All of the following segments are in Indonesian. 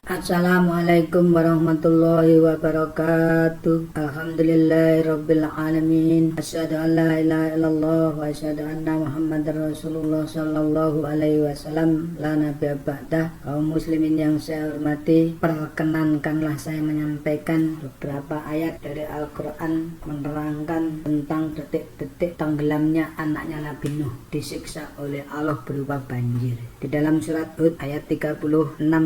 Assalamualaikum warahmatullahi wabarakatuh. Alhamdulillahirabbil alamin. Asyhadu an la ilaha illallah wa asyhadu anna Muhammadar Rasulullah sallallahu alaihi wasallam. La nabiyya ba'dah. Kaum muslimin yang saya hormati, perkenankanlah saya menyampaikan beberapa ayat dari Al-Qur'an menerangkan tentang detik-detik tenggelamnya anaknya Nabi Nuh disiksa oleh Allah berupa banjir. Di dalam surat Hud ayat 36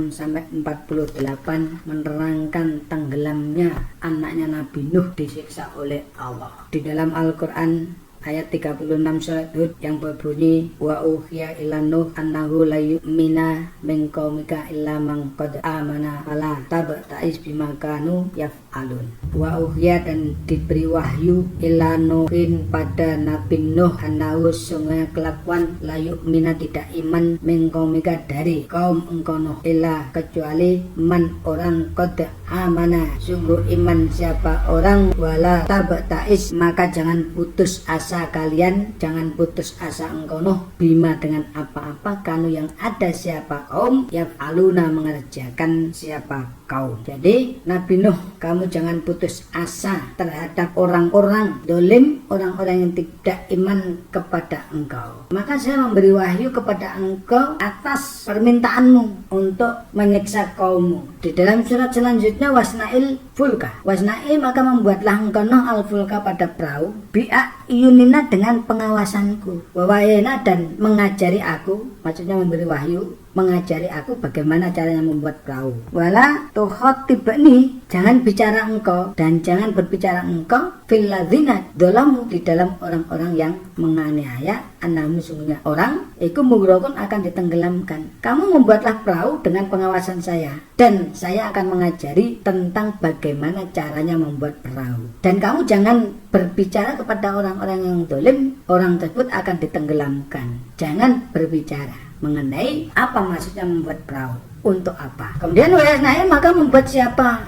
sampai 48 menerangkan tenggelamnya anaknya Nabi Nuh disiksa oleh Allah. Di dalam Al-Qur'an ayat 36 surat Hud yang berbunyi wa uhiya ila nuh annahu la yu'mina min qaumika illa man qad amana fala tabta'is bima kanu yaf'alun. Wa uhiya, dan diberi wahyu ila nuhin pada Nabi Nuh annahu sungguhnya kelakuan la yu'mina tidak iman min qaumika dari kaum engkau Nuh illa kecuali man orang qad amana sungguh iman siapa orang wala tabta'is maka jangan putus asa kalian, jangan putus asa engkau Nuh bima dengan apa-apa kanu yang ada siapa kaum yaf'aluna mengerjakan siapa kaum. Jadi Nabi Nuh, kamu jangan putus asa terhadap orang-orang dolim, orang-orang yang tidak iman kepada engkau. Maka saya memberi wahyu kepada engkau atas permintaanmu untuk menyiksa kaummu. Di dalam surat selanjutnya wasna'il fulka, wasna'i maka membuatlah engkau Nuh al-fulka pada perahu bi'ayunina dengan pengawasanku, wawayena dan mengajari aku, maksudnya memberi wahyu mengajari aku bagaimana caranya membuat perahu. Wala tukhotibni, jangan bicara engkau dan jangan berbicara engkau fil ladzina dzalamu, di dalam orang-orang yang menganiaya annahum sungguhnya orang iku mughraqun akan ditenggelamkan. Kamu membuatlah perahu dengan pengawasan saya dan saya akan mengajari tentang bagaimana caranya membuat perahu. Dan kamu jangan berbicara kepada orang-orang yang zalim, orang tersebut akan ditenggelamkan. Jangan berbicara mengenai apa maksudnya membuat perahu, untuk apa. Kemudian wasna'i maka membuat siapa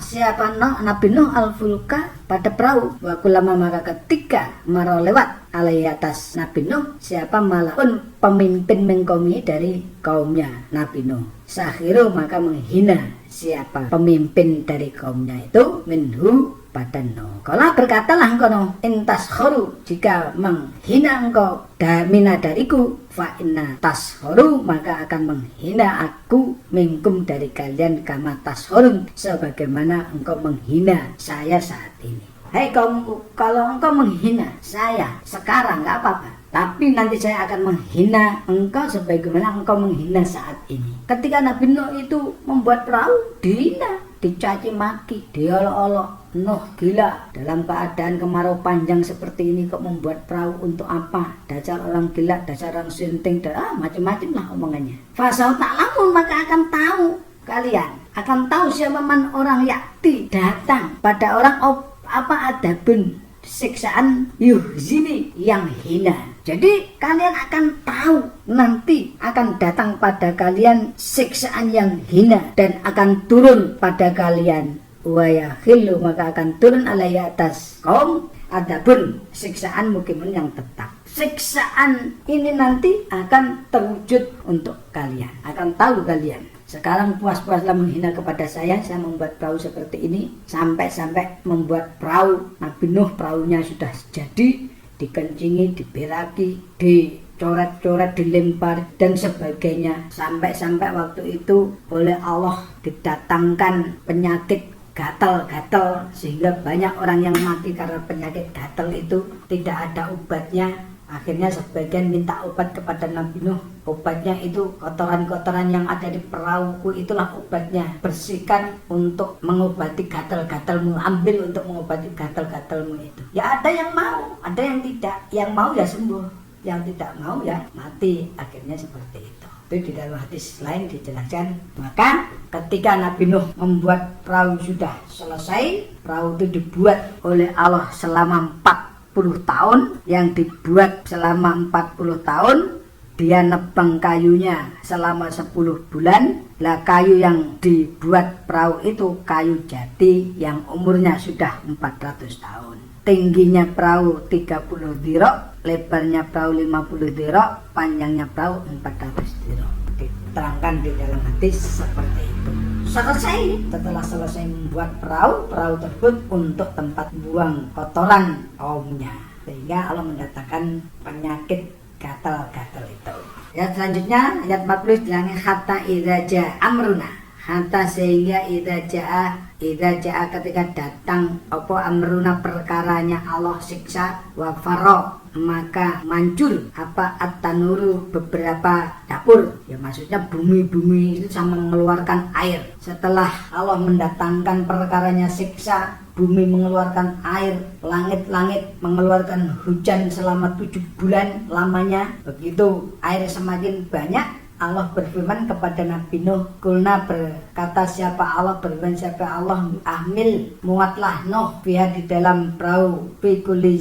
Nabi Nuh al-fulka pada perahu. Wa kullama maka ketika mara lewat alai atas Nabi Nuh siapa malaun pemimpin mengkaumi dari kaumnya Nabi Nuh. Sakhiru maka menghina siapa pemimpin dari kaumnya itu minhu pada Nuh. Kalau berkatalah engkau Nuh intas khoru, jika menghina engkau damina dariku, fa inna tashoru maka akan menghina aku minkum dari kalian kama tashorun sebagaimana engkau menghina saya saat ini. Hai kaumku, kalau engkau menghina saya sekarang nggak apa-apa, tapi nanti saya akan menghina engkau sebagaimana engkau menghina saat ini. Ketika Nabi Nuh itu membuat perahu, dihina, dicaci maki, diolok-olok. Nuh gila, dalam keadaan kemarau panjang seperti ini kok membuat perahu untuk apa? Dasar orang gila, dasar orang sinting, macam-macam lah omongannya. Fasau ta'lamun maka akan tahu kalian, akan tahu siapa man orang yakti datang pada orang adabun siksaan yuhzini yang hina. Jadi kalian akan tahu nanti akan datang pada kalian siksaan yang hina dan akan turun pada kalian. Wa yakhillu maka akan turun alaihi atas kaum adabun siksaan mukimun yang tetap. Siksaan ini nanti akan terwujud untuk kalian, akan tahu kalian. Sekarang puas-puaslah menghina kepada saya membuat perahu seperti ini, sampai-sampai membuat perahu Nabi Nuh, perahunya sudah jadi, dikencingi, diberaki, dicoret-coret, dilempar dan sebagainya. Sampai-sampai waktu itu oleh Allah didatangkan penyakit gatal-gatal sehingga banyak orang yang mati karena penyakit gatal itu tidak ada obatnya. Akhirnya sebagian minta obat kepada Nabi Nuh. Obatnya itu kotoran-kotoran yang ada di perahuku, itulah obatnya. Bersihkan untuk mengobati gatal-gatalmu, ambil untuk mengobati gatal-gatalmu itu. Ya ada yang mau, ada yang tidak. Yang mau ya sembuh, yang tidak mau ya mati. Akhirnya seperti itu. Itu di dalam hadis lain dijelaskan. Maka ketika Nabi Nuh membuat perahu sudah selesai, perahu itu dibuat oleh Allah selama 40 tahun, yang dibuat selama 40 tahun, dia nebang kayunya selama 10 bulan. Lah kayu yang dibuat perahu itu kayu jati yang umurnya sudah 400 tahun. Tingginya perahu 30 dirok, lebarnya perahu 50 dirok, panjangnya perahu 400 dirok. Diterangkan di dalam hadis seperti itu. Setelah selesai membuat perahu tersebut untuk tempat buang kotoran kaumnya, sehingga Allah mendatangkan penyakit gatal-gatal itu. Ayat selanjutnya ayat 40 bilangnya hatta idza jaa amruna, hatta sehingga idza jaa ketika datang apa amruna perkaranya Allah siksa, wa faro maka mancur apa at-tanuru beberapa dapur, ya maksudnya bumi itu sama mengeluarkan air. Setelah Allah mendatangkan perkaranya siksa, bumi mengeluarkan air, langit mengeluarkan hujan selama 7 bulan lamanya. Begitu air semakin banyak, Allah berfirman kepada Nabi Nuh, kulna berkata siapa Allah ahmil muatlah Nuh biha di dalam perahu fi kulli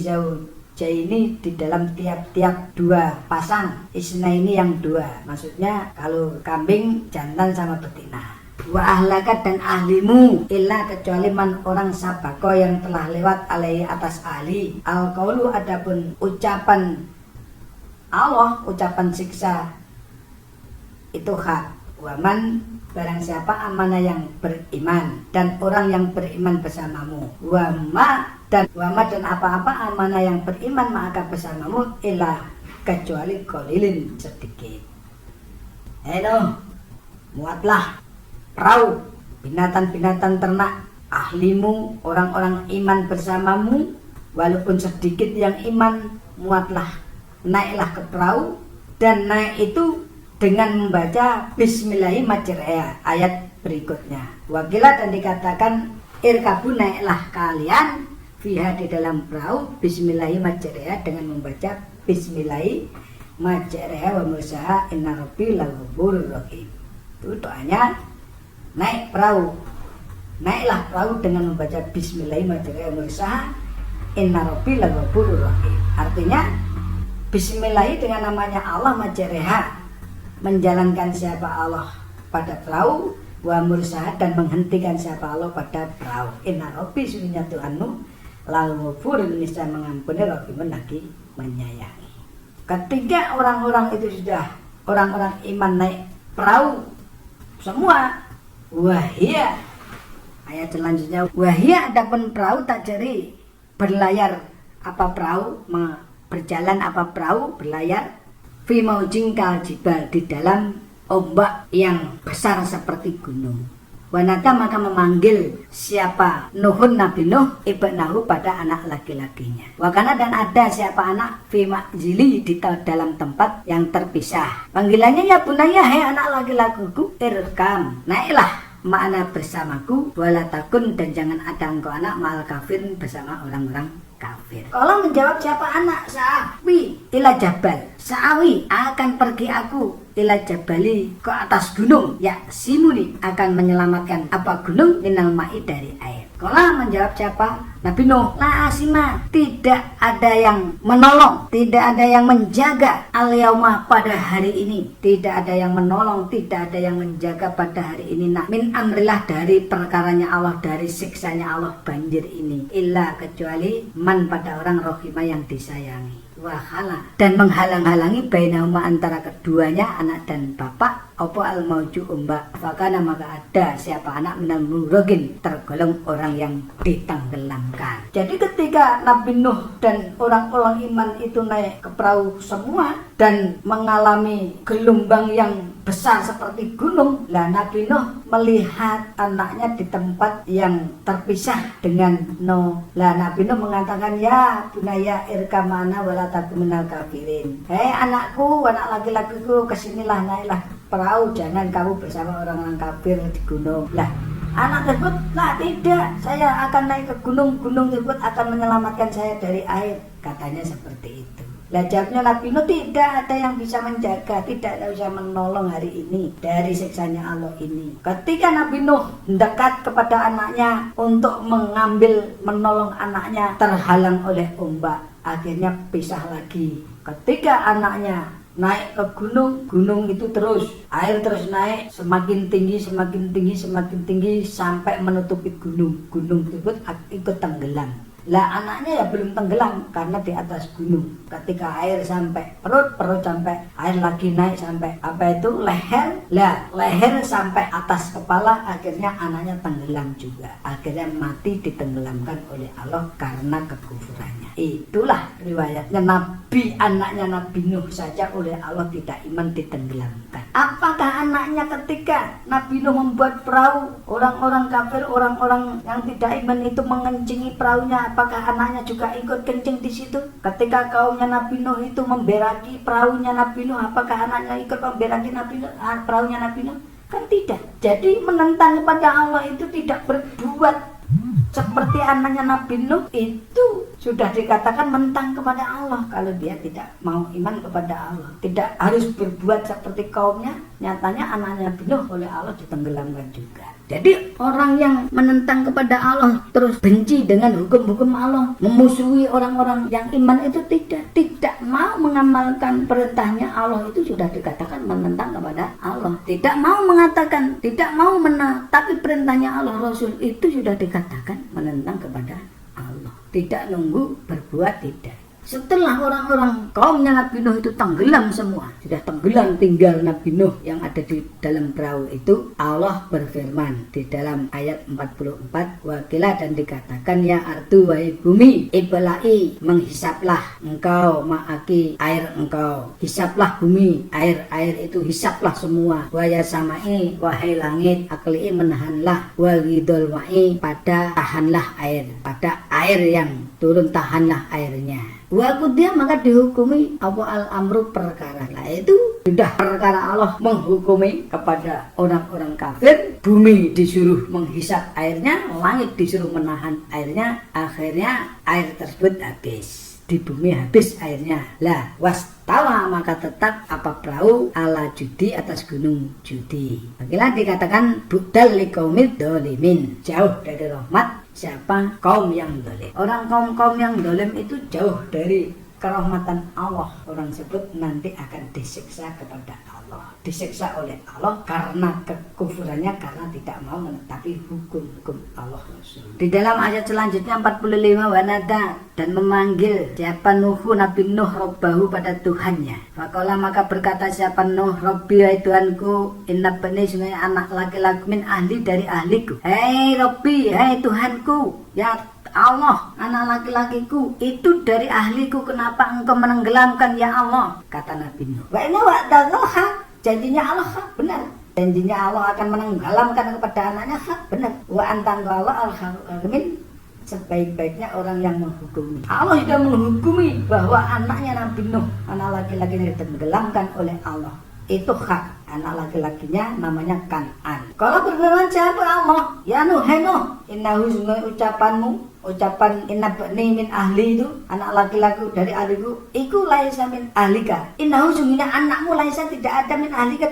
ini di dalam tiap-tiap 2 pasang, isna ini yang 2, maksudnya kalau kambing jantan sama betina. Wa ahlaka dan ahlimu illa kecuali man orang sabako yang telah lewat alaihi atas ahli al-qaulu adapun ucapan Allah, ucapan siksa itu hak. Waman barang siapa amana yang beriman dan orang yang beriman bersamamu, wama dan apa-apa amanah yang beriman maka bersamamu ilah kecuali qalilin sedikit. Muatlah perahu binatang-binatang ternak ahlimu orang-orang iman bersamamu, walaupun sedikit yang iman, muatlah naiklah ke perahu, dan naik itu dengan membaca Bismillahirrahmanirrahim ayat berikutnya. Wakilah dan dikatakan irkabu naiklah kalian fiha di dalam perahu Bismillahirrahmanirrahim dengan membaca Bismillahirrahmanirrahim wa mursaha inna rabbi laghafurur rahim. Itu doanya naik perahu. Naiklah perahu dengan membaca Bismillahirrahmanirrahim wa mursaha inna rabbi laghafurur rahim. Artinya Bismillah dengan namanya Allah majreha, menjalankan siapa Allah pada perahu, wa mursaha dan menghentikan siapa Allah pada perahu. Inna rabbi sunnah Tuhanmu lalu ghafurun niscaya mengampuni, rahimun lagi menyayangi. Ketika orang-orang itu sudah orang-orang iman naik perahu semua, wahia ayat selanjutnya wahia adapun perahu tak jeri berlayar apa perahu berjalan apa perahu berlayar fi maujin kal jibal di dalam ombak yang besar seperti gunung. Wanata maka memanggil siapa Nuhun Nabi Nuh ibnahu pada anak laki-lakinya. Wakana dan ada siapa anak fi makjili di dalam tempat yang terpisah. Panggilannya ya bunaya, hai anak laki-lakiku, irkam naiklah makna bersamaku, wala takun dan jangan ada engkau anak mal kafirin bersama orang-orang kafir. Allah menjawab siapa anak sa'awi ila jabal, sa'awi akan pergi aku ila jabali ke atas gunung, ya simuni akan menyelamatkan apa gunung minal ma'i dari air. Allah menjawab siapa Nabi Nuh, la asima tidak ada yang menolong, tidak ada yang menjaga al-yauma pada hari ini, tidak ada yang menolong, tidak ada yang menjaga pada hari ini min amrillah dari perkaranya Allah, dari siksanya Allah banjir ini, illa kecuali man pada orang rohimah yang disayangi, wahala dan menghalang-halangi bainahuma antara keduanya anak dan bapak opo al mauju ombak, fakana maka ada siapa anak minal murogin tergolong orang yang ditenggelamkan. Jadi ketika Nabi Nuh dan orang-orang iman itu naik ke perahu semua dan mengalami gelombang yang besar seperti gunung, lah Nabi Nuh melihat anaknya di tempat yang terpisah dengan Nuh. Lah Nabi Nuh mengatakan, ya bunaya irkamana wala takum minal kafirin. Hei anakku, anak laki-lakiku, kesinilah naiklah perahu, jangan kamu bersama orang-orang kafir di gunung. Lah anak tersebut, lah tidak, saya akan naik ke gunung tersebut akan menyelamatkan saya dari air, katanya seperti itu. Lah jawabnya Nabi Nuh, tidak ada yang bisa menjaga, tidak ada yang bisa menolong hari ini dari siksanya Allah ini. Ketika Nabi Nuh mendekat kepada anaknya untuk menolong anaknya, terhalang oleh ombak, akhirnya pisah lagi. Ketika anaknya naik ke gunung itu terus air terus naik, semakin tinggi sampai menutupi gunung tersebut ikut tenggelam. Lah anaknya ya belum tenggelam karena di atas gunung. Ketika air sampai perut sampai air lagi naik sampai leher. Lah leher sampai atas kepala, akhirnya anaknya tenggelam juga. Akhirnya mati ditenggelamkan oleh Allah karena kekufurannya. Itulah riwayatnya Nabi, anaknya Nabi Nuh saja oleh Allah tidak iman ditenggelamkan. Apakah anaknya ketika Nabi Nuh membuat perahu, orang-orang kafir, orang-orang yang tidak iman itu mengencingi perahunya, apakah anaknya juga ikut kencing di situ? Ketika kaumnya Nabi Nuh itu memberaki perahunya Nabi Nuh, apakah anaknya ikut memberaki perahunya Nabi Nuh? Kan tidak. Jadi menentang kepada Allah itu tidak berbuat seperti anaknya Nabi Nuh, itu sudah dikatakan menentang kepada Allah. Kalau dia tidak mau iman kepada Allah, tidak harus berbuat seperti kaumnya. Nyatanya anaknya Nabi Nuh oleh Allah ditenggelamkan juga. Jadi orang yang menentang kepada Allah, terus benci dengan hukum-hukum Allah, memusuhi orang-orang yang iman, itu tidak mau mengamalkan perintahnya Allah, itu sudah dikatakan menentang kepada Allah. Tidak mau mengatakan, tidak mau menetapi perintahnya Allah, Rasul, itu sudah dikatakan menentang kepada Allah. Tidak nunggu berbuat, tidak. Setelah orang-orang kaumnya Nabi Nuh itu tenggelam semua, sudah tenggelam, tinggal Nabi Nuh yang ada di dalam perahu itu, Allah berfirman di dalam ayat 44, wakilah, dan dikatakan, ya ardu, wahai bumi, ibla'i, menghisaplah engkau ma'aki, air engkau, hisaplah bumi, air itu hisaplah semua, waya sama'i, wahai langit, akli'i, menahanlah, walidol ma'i, pada tahanlah air, pada air yang turun tahanlah airnya. Dia maka dihukumi apa al-amru perkara. Nah itu sudah perkara Allah menghukumi kepada orang-orang kafir. Bumi disuruh menghisap airnya, langit disuruh menahan airnya. Akhirnya air tersebut habis. Di bumi habis airnya. Lah wastawa, maka tetap apa perahu ala judi, atas gunung Judi. Bagilah dikatakan budal liqaumid dolimin, jauh dari rahmat siapa? Kaum yang dolim. Orang kaum yang dolim itu jauh dari kerahmatan Allah. Orang sebut nanti akan disiksa kepada Allah, disiksa oleh Allah karena kekufurannya, karena tidak mau menetapi hukum-hukum Allah Rasul. Di dalam ayat selanjutnya 45, wanada, dan memanggil siapa Nuhu, Nabi Nuh, Rabbahu, pada Tuhannya. Faqala, maka berkata siapa Nuh, Rabbi, hai Tuhanku, inna bani, sungguhnya anak laki-laki min ahli, dari ahliku. Hei Rabbi, hai Tuhanku, ya Allah, anak laki-lakiku itu dari ahliku, kenapa engkau menenggelamkan ya Allah? Kata Nabi Nuh, wa inna wa'dallaha, janjinya Allah hak, benar. Janjinya Allah akan menenggelamkan kepada anaknya hak, benar. Wa antanggallah al-hakimin, sebaik-baiknya orang yang menghukumi. Allah sudah menghukumi bahwa anaknya Nabi Nuh, anak laki-lakinya ditenggelamkan oleh Allah. Itu hak. Anak laki-lakinya namanya Kan'an. Kalau berfirman siapa Allah, ya Nuh, hai Nuh, innahu, sungguh ucapanmu, ucapan inna bani min ahli, itu anak laki-laki dari ahliku, iku laisa min ahlika. Innahu, sungguhnya anakmu laisa, tidak ada, min ahlika,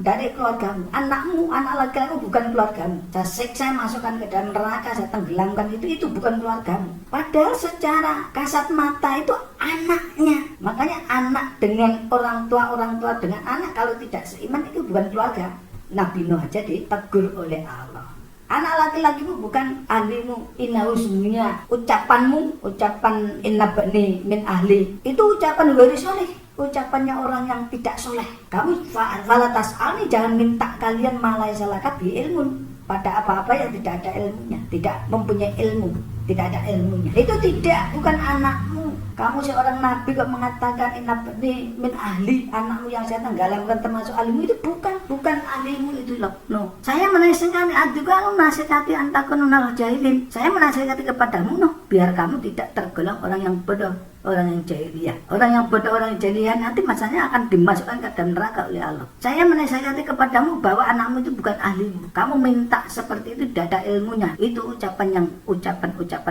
dari keluargamu. Anakmu, anak laki-laki bukan keluargamu. Saya masukkan ke dalam neraka, saya tenggelamkan, itu bukan keluargamu. Padahal secara kasat mata itu anaknya. Makanya anak dengan orang tua dengan anak, kalau tidak seiman itu bukan keluarga. Nabi Nuh aja ditegur oleh Allah. Anak laki-lakimu bukan ahlimu. Innahu, sungguhnya ucapanmu, ucapan inna bani min ahli, itu ucapan ghairi soleh, ucapannya orang yang tidak soleh. Kamu falatas alni, jangan minta kalian malai salaka bi ilmun, pada apa-apa yang tidak ada ilmunya, tidak mempunyai ilmu, tidak ada ilmunya. Itu tidak, bukan anakmu. Kamu seorang nabi kok mengatakan inna bani min ahli, anakmu yang saya tenggelamkan termasuk ahlimu, itu bukan ahlimu itu loh. No. Saya menasihati adukan, menasihati antakununal jahilin. Saya menasihati kepadamu, no, biar kamu tidak tergolong orang yang bodoh, orang yang jahiliyah. Orang yang bodoh, orang yang jahiliyah nanti masanya akan dimasukkan ke dalam neraka oleh Allah. Saya menasihati kepadamu bahwa anakmu itu bukan ahlimu. Kamu minta seperti itu, tidak ada ilmunya. Itu ucapan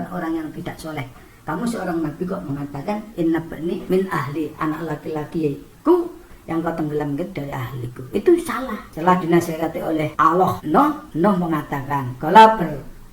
orang yang tidak soleh. Kamu seorang nabi kok mengatakan inna bani min ahli, anak laki-lakiku yang kau tenggelamkan dari ahliku. Itu salah. Setelah dinasihati oleh Allah, Nuh mengatakan, kalau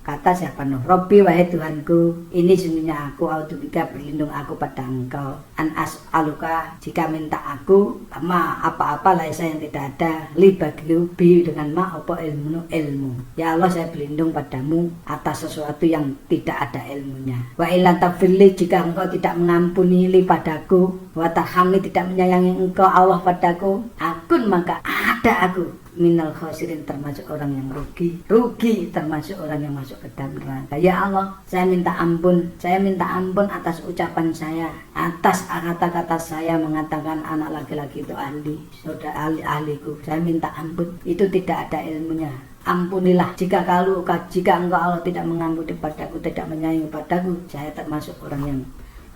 Kata siapa Nuh? Robbi wahai Tuhanku, ini sungguhnya aku audubika berlindung aku pada engkau. An as'aluka jika minta aku ma apa-apa laisa yang tidak ada li bagiku bi dengan ma apa ilmu. Ya Allah saya berlindung padamu atas sesuatu yang tidak ada ilmunya. Wa ilan tafili jika engkau tidak mengampuni li padaku, wa tarhamni tidak menyayangi engkau Allah padaku, akun maka ada aku minal khosirin termasuk orang yang rugi termasuk orang yang masuk ke dalam neraka. Ya Allah, saya minta ampun atas ucapan saya, atas kata-kata saya mengatakan anak laki-laki itu ahli, saudara ahliku. Saya minta ampun, itu tidak ada ilmunya. Ampunilah jika engkau Allah tidak mengampuni padaku, tidak menyayangi padaku, saya termasuk orang yang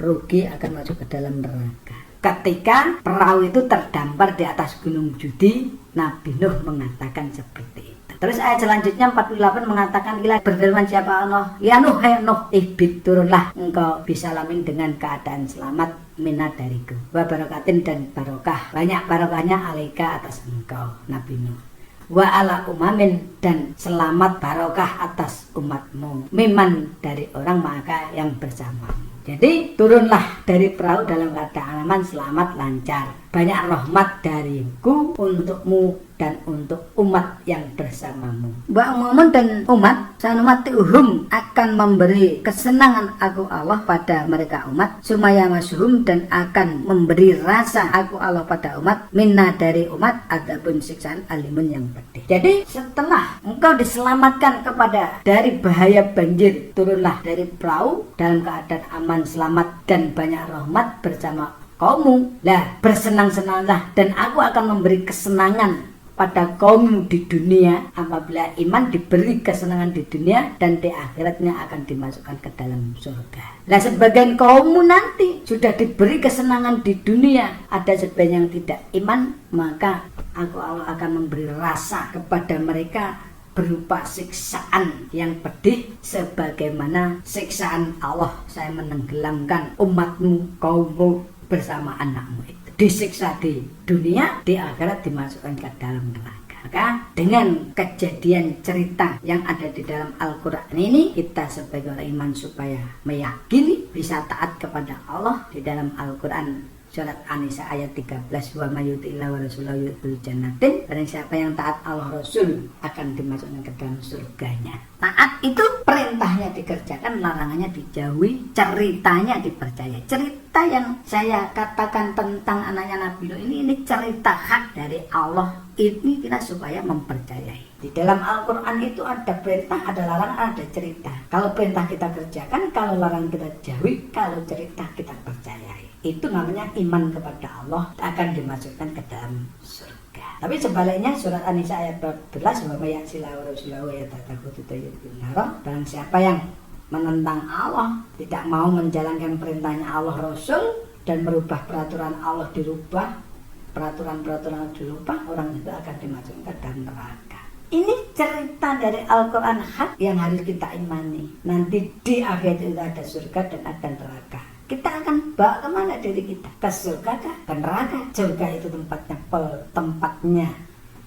rugi akan masuk ke dalam neraka. Ketika perahu itu terdampar di atas gunung Judi, Nabi Nuh mengatakan seperti itu. Terus ayat selanjutnya 48 mengatakan, ilah berfirman siapa Allah, ya Nuh, hai Nuh, ihbit turunlah engkau bisalamin dengan keadaan selamat minat dariku. Wa barakatin dan barokah, banyak barokahnya alaika atas engkau Nabi Nuh. Wa ala umamin dan selamat barokah atas umatmu, miman dari orang maka yang bersamamu. Jadi turunlah dari perahu dalam keadaan aman, selamat, lancar. Banyak rahmat dariku untukmu dan untuk umat yang bersamamu. Wa umumun dan umat sanumatiuhum akan memberi kesenangan aku Allah pada mereka umat, sumaya masuhum dan akan memberi rasa aku Allah pada umat, minna dari umat adabun siksaan alimun yang pedih. Jadi setelah engkau diselamatkan dari bahaya banjir, turunlah dari perahu dalam keadaan aman, selamat dan banyak rahmat bersama kaummu. Lah bersenang-senanglah dan aku akan memberi kesenangan pada kaummu di dunia. Apabila iman diberi kesenangan di dunia dan di akhiratnya akan dimasukkan ke dalam surga. Lah sebagian kaummu nanti sudah diberi kesenangan di dunia, ada sebagian yang tidak iman, maka aku Allah akan memberi rasa kepada mereka berupa siksaan yang pedih sebagaimana siksaan Allah, saya menenggelamkan umatmu, kaummu bersama anakmu itu. Disiksa di dunia, di akhirat dimasukkan ke dalam neraka. Maka dengan kejadian cerita yang ada di dalam Al-Quran ini, kita sebagai orang iman supaya meyakini bisa taat kepada Allah. Di dalam Al-Quran surat An-Nisa ayat 13, wa mayyuti'illah wa rasulahu yudkhilul jannatin, barang siapa yang taat Allah Rasul akan dimasukkan ke dalam surganya. Taat itu perintahnya dikerjakan, larangannya dijauhi, ceritanya dipercaya. Cerita yang saya katakan tentang anaknya Nabi Nuh ini cerita hak dari Allah. Ini kita supaya mempercayai. Di dalam Al-Quran itu ada perintah, ada larangan, ada cerita. Kalau perintah kita kerjakan, kalau larangan kita jauhi, kalau cerita kita percayai. Itu namanya iman kepada Allah, akan dimasukkan ke dalam surga. Tapi sebaliknya surat An-Nisa ayat 14, wa may ya'sillaha wa rasulahu yatatakhutu tayyibun nar. Dan siapa yang menentang Allah, tidak mau menjalankan perintahnya Allah Rasul dan merubah peraturan Allah, dirubah peraturan-peraturan dirubah, orang itu akan dimasukkan ke dalam neraka. Ini cerita dari Al-Quran hak yang harus kita imani. Nanti di akhir itu ada surga dan ada neraka. Kita akan bawa kemana diri kita? Ke surga kah? Ke neraka? Surga itu tempatnya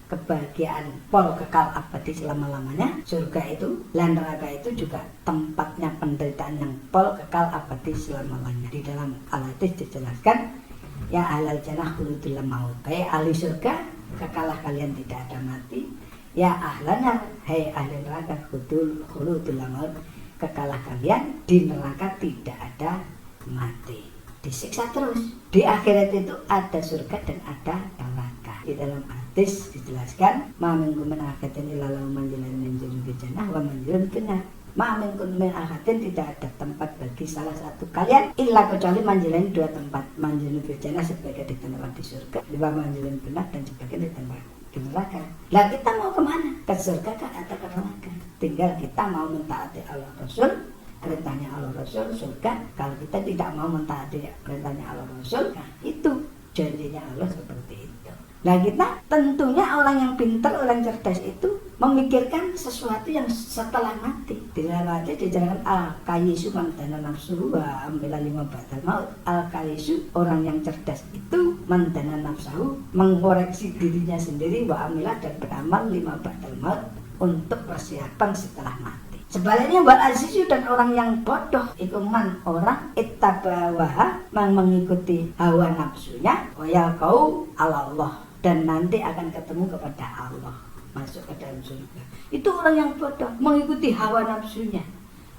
kebahagiaan kekal abadi selama-lamanya. Surga itu, dan neraka itu juga tempatnya penderitaan yang kekal abadi selama-lamanya. Di dalam Al-Hadis dijelaskan, ya ahlal jannah khuludul maut. Hai ahli surga, kekalah kalian tidak ada mati. Ya ahlana, hai ahli neraka khuludul maut, kekalah kalian di neraka tidak ada mati, disiksa terus. Di akhirat itu ada surga dan ada neraka. Di dalam hadis dijelaskan, ma minkum min ahadin illa lahu manzilun min jannah wa manzilun finnar. Ma minkum min ahadin, tidak ada tempat bagi salah satu kalian illa kecuali manzilun, dua tempat. Manzilun fil jannah sebagai di tempat di surga, wa manzilun finnar dan sebagai di tempat di neraka. Lah kita mau kemana? Ke surga kah atau ke neraka? Tinggal kita mau mentaati Allah Rasul, perintahnya Allah Rasul, surga. Kalau kita tidak mau mentaati perintahnya Allah Rasul, nah itu janjinya Allah seperti itu. Nah kita tentunya orang yang pintar, orang cerdas itu memikirkan sesuatu yang setelah mati. Di dalam hadis dijelaskan al-kayisu man dana nafsuhu wa amila lima ba'dal maut. Al-kayisu, orang yang cerdas itu man dana nafsuhu, mengoreksi dirinya sendiri, wa amila dan beramal lima ba'dal maut, untuk persiapan setelah mati. Sebaliknya wal azizu dan orang yang bodoh itu man orang ittabawaha mengikuti hawa nafsunya wayal kau ala Allah dan nanti akan ketemu kepada Allah, masuk ke dalam surga. Itu orang yang bodoh mengikuti hawa nafsunya.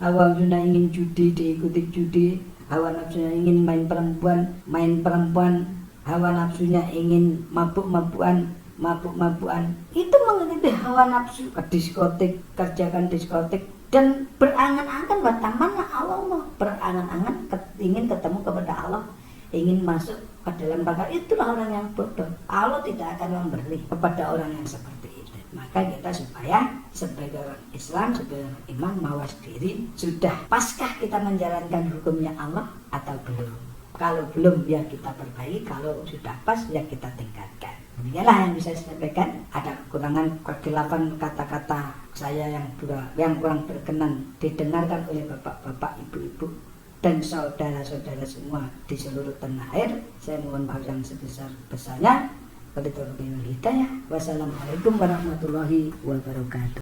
Hawa nafsunya ingin judi, diikuti judi. Hawa nafsunya ingin main perempuan. Hawa nafsunya ingin mabuk-mabukan. Itu mengikuti hawa nafsu. Ke diskotik, kerjakan diskotik. Dan berangan-angan mana Allah. Berangan-angan ingin ketemu kepada Allah, ingin masuk ke dalam neraka. Itulah orang yang bodoh. Allah tidak akan memberi kepada orang yang seperti itu. Maka kita supaya sebagai orang Islam, sebagai orang iman, mawas diri, sudah paskah kita menjalankan hukumnya Allah atau belum? Kalau belum ya kita perbaiki, kalau sudah pas ya kita tingkatkan. Inilah yang bisa saya sampaikan. Ada kekurangan, kekhilafan kata-kata saya yang kurang berkenan didengarkan oleh bapak-bapak, ibu-ibu dan saudara-saudara semua di seluruh tanah air. Saya mohon maaf yang sebesar-besarnya. Wassalamualaikum warahmatullahi wabarakatuh.